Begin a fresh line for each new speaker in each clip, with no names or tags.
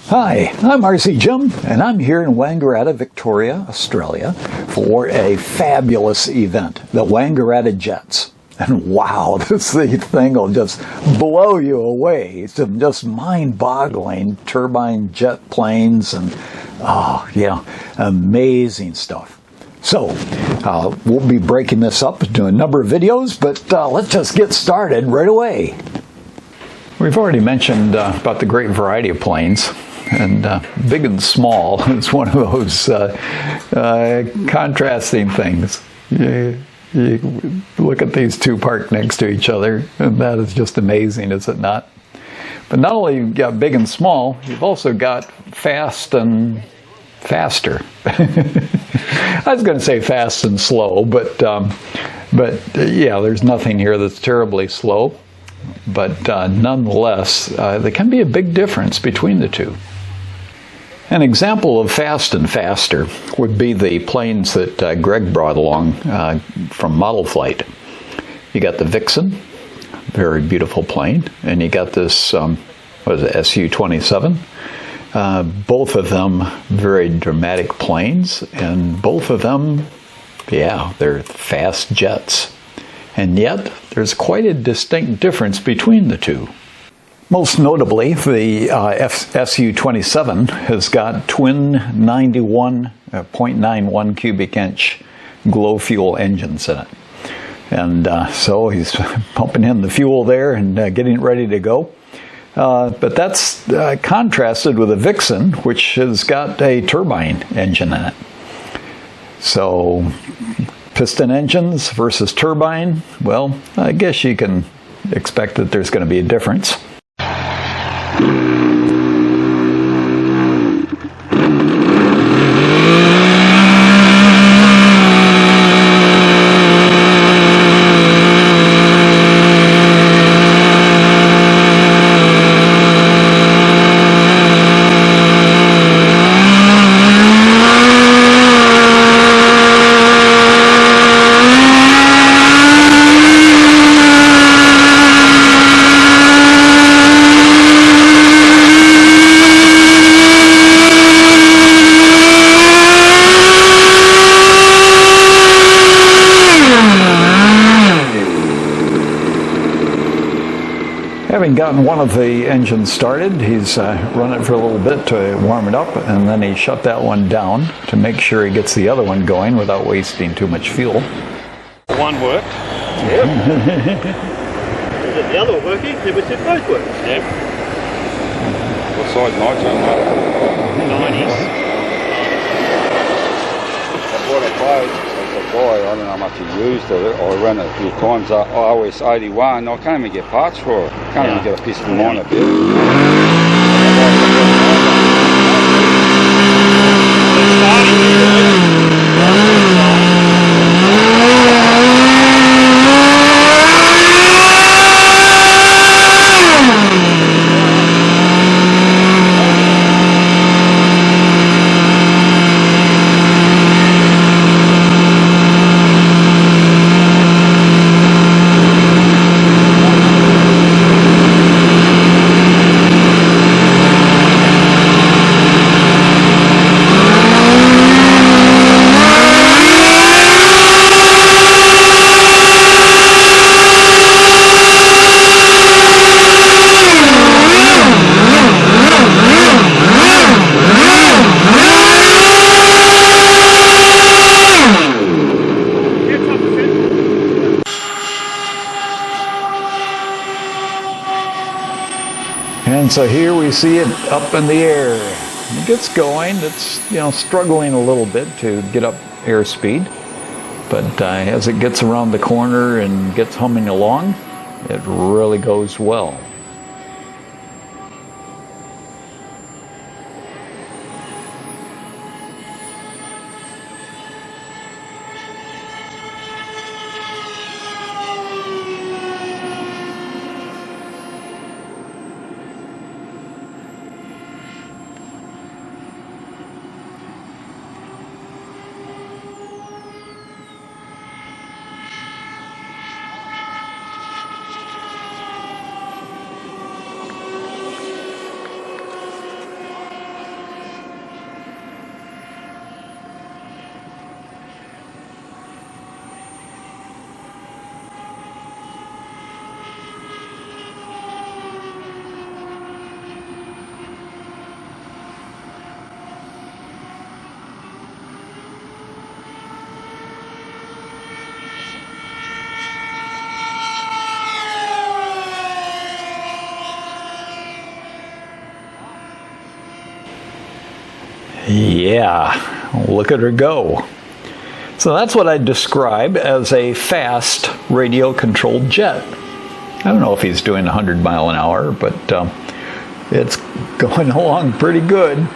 Hi, I'm RC Jim, and I'm here in Wangaratta, Victoria, Australia, for a fabulous event, the Wangaratta Jets. And wow, this thing will just blow you away. It's just mind-boggling turbine jet planes and, amazing stuff. So, we'll be breaking this up into a number of videos, but let's just get started right away. We've already mentioned about the great variety of planes. And big and small is one of those contrasting things. You look at these two parked next to each other, and that is just amazing, is it not? But not only you've got big and small, you've also got fast and faster. I was going to say fast and slow, but yeah, there's nothing here that's terribly slow. But nonetheless, there can be a big difference between the two. An example of fast and faster would be the planes that Greg brought along from Modelflight. You got the Vixen, very beautiful plane, and you got this, Su-27. Both of them very dramatic planes, and both of them, yeah, they're fast jets. And yet, there's quite a distinct difference between the two. Most notably, the Su-27 has got twin 91.91 cubic inch glow fuel engines in it. And so he's pumping in the fuel there and getting it ready to go. But that's contrasted with the Vixen, which has got a turbine engine in it. So piston engines versus turbine, well, I guess you can expect that there's going to be a difference. Having gotten one of the engines started, he's run it for a little bit to warm it up, and then he shut that one down to make sure he gets the other one going without wasting too much fuel.
One worked. Yep. The other one working? Then we said both worked. Yep.
What size nitro?
90s.
I bought a boat. I don't know how much he used of it. I ran it a few times. iOS 81. I can't even get parts for it. Can't even get a piston line up here.
And so here we see it up in the air. It gets going. It's, struggling a little bit to get up airspeed. But as it gets around the corner and gets humming along, it really goes well. Yeah, look at her go. So that's what I'd describe as a fast radio-controlled jet. I don't know if he's doing 100 mile an hour, but it's going along pretty good.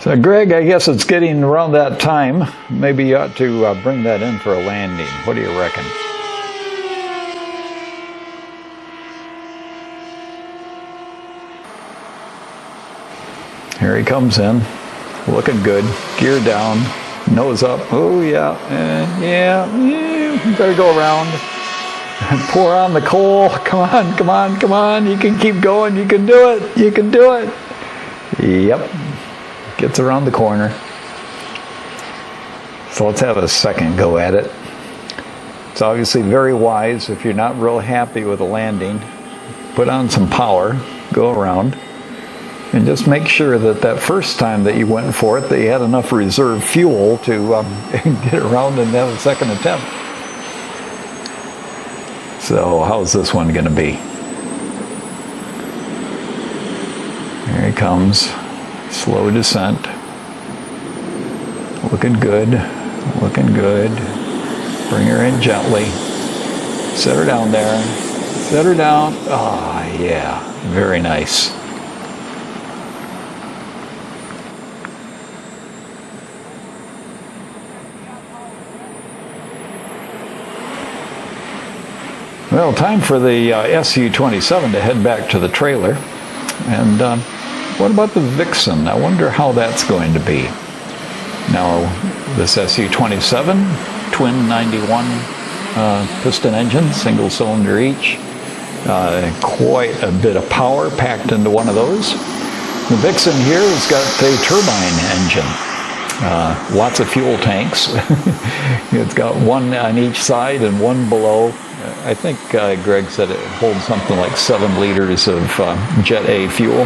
So Greg, I guess it's getting around that time. Maybe you ought to bring that in for a landing. What do you reckon? Here he comes in, looking good, gear down, nose up. Oh yeah, better go around. Pour on the coal. Come on, come on, come on. You can keep going. You can do it. You can do it. Yep. Gets around the corner. So let's have a second go at it. It's obviously very wise if you're not real happy with the landing. Put on some power, go around, and just make sure that that first time that you went for it, that you had enough reserve fuel to get around and have a second attempt. So how's this one going to be? Here he comes. Slow descent. Looking good. Looking good. Bring her in gently. Set her down there. Set her down. Ah, yeah. Very nice. Well, time for the SU-27 to head back to the trailer. And what about the Vixen? I wonder how that's going to be. Now, this SU-27, twin 91 piston engine, single cylinder each. Quite a bit of power packed into one of those. The Vixen here has got a turbine engine. Lots of fuel tanks. It's got one on each side and one below. I think Greg said it holds something like 7 liters of Jet A fuel.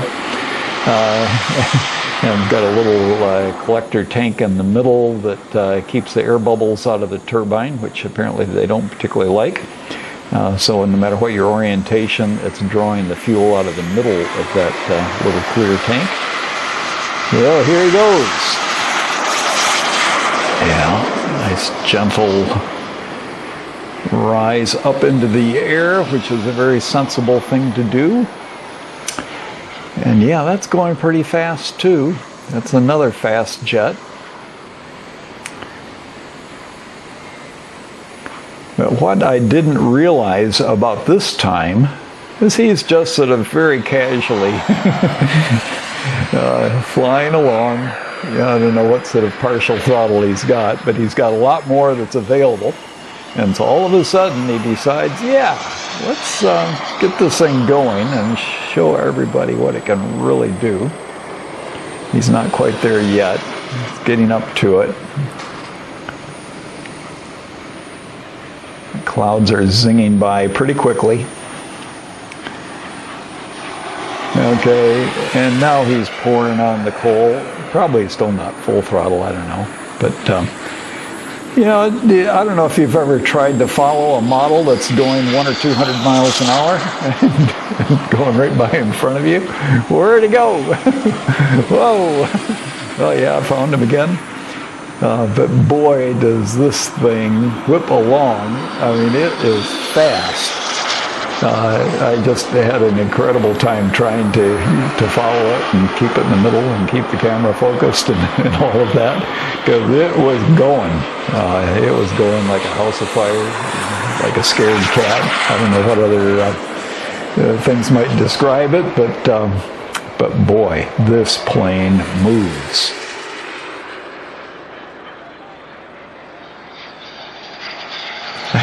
And got a little collector tank in the middle that keeps the air bubbles out of the turbine, which apparently they don't particularly like. So no matter what your orientation, it's drawing the fuel out of the middle of that little clear tank. Well, here he goes. Yeah, nice gentle rise up into the air, which is a very sensible thing to do. And yeah, that's going pretty fast too. That's another fast jet. But what I didn't realize about this time is he's just sort of very casually flying along. Yeah, I don't know what sort of partial throttle he's got, but he's got a lot more that's available. And so all of a sudden he decides, yeah, let's get this thing going and show everybody what it can really do. He's not quite there yet. He's getting up to it. The clouds are zinging by pretty quickly. Okay, and now he's pouring on the coal. Probably still not full throttle, I don't know. But you know, I don't know if you've ever tried to follow a model that's going 100 or 200 miles an hour and going right by in front of you. Where'd he go? Whoa! Oh yeah, I found him again. But boy, does this thing whip along. I mean, it is fast. I just had an incredible time trying to follow it and keep it in the middle and keep the camera focused and all of that, because it was going. It was going like a house of fire, like a scared cat. I don't know what other things might describe it, but boy, this plane moves.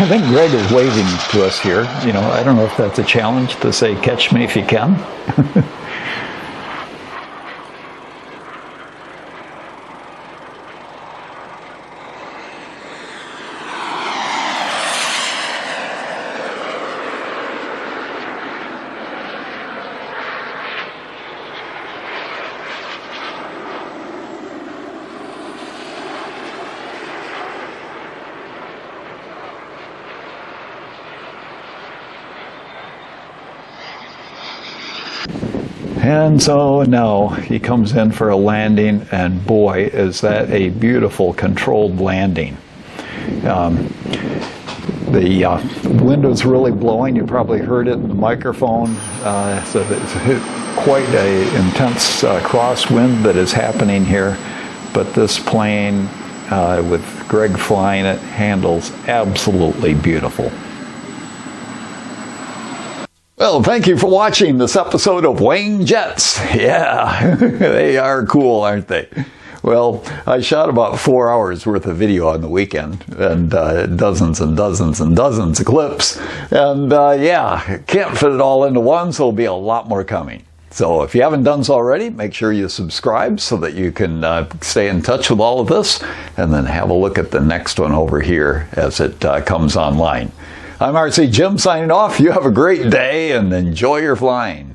I think Greg is waving to us here. You know, I don't know if that's a challenge to say, catch me if you can. And so now he comes in for a landing, and boy, is that a beautiful controlled landing. The wind was really blowing. You probably heard it in the microphone. So it's quite an intense crosswind that is happening here. But this plane, with Greg flying it, handles absolutely beautiful. Well, thank you for watching this episode of Wang Jets. Yeah, they are cool, aren't they? Well, I shot about 4 hours worth of video on the weekend, and dozens and dozens and dozens of clips. And yeah, can't fit it all into one, so there'll be a lot more coming. So if you haven't done so already, make sure you subscribe so that you can stay in touch with all of this, and then have a look at the next one over here as it comes online. I'm RC Jim signing off. You have a great day and enjoy your flying.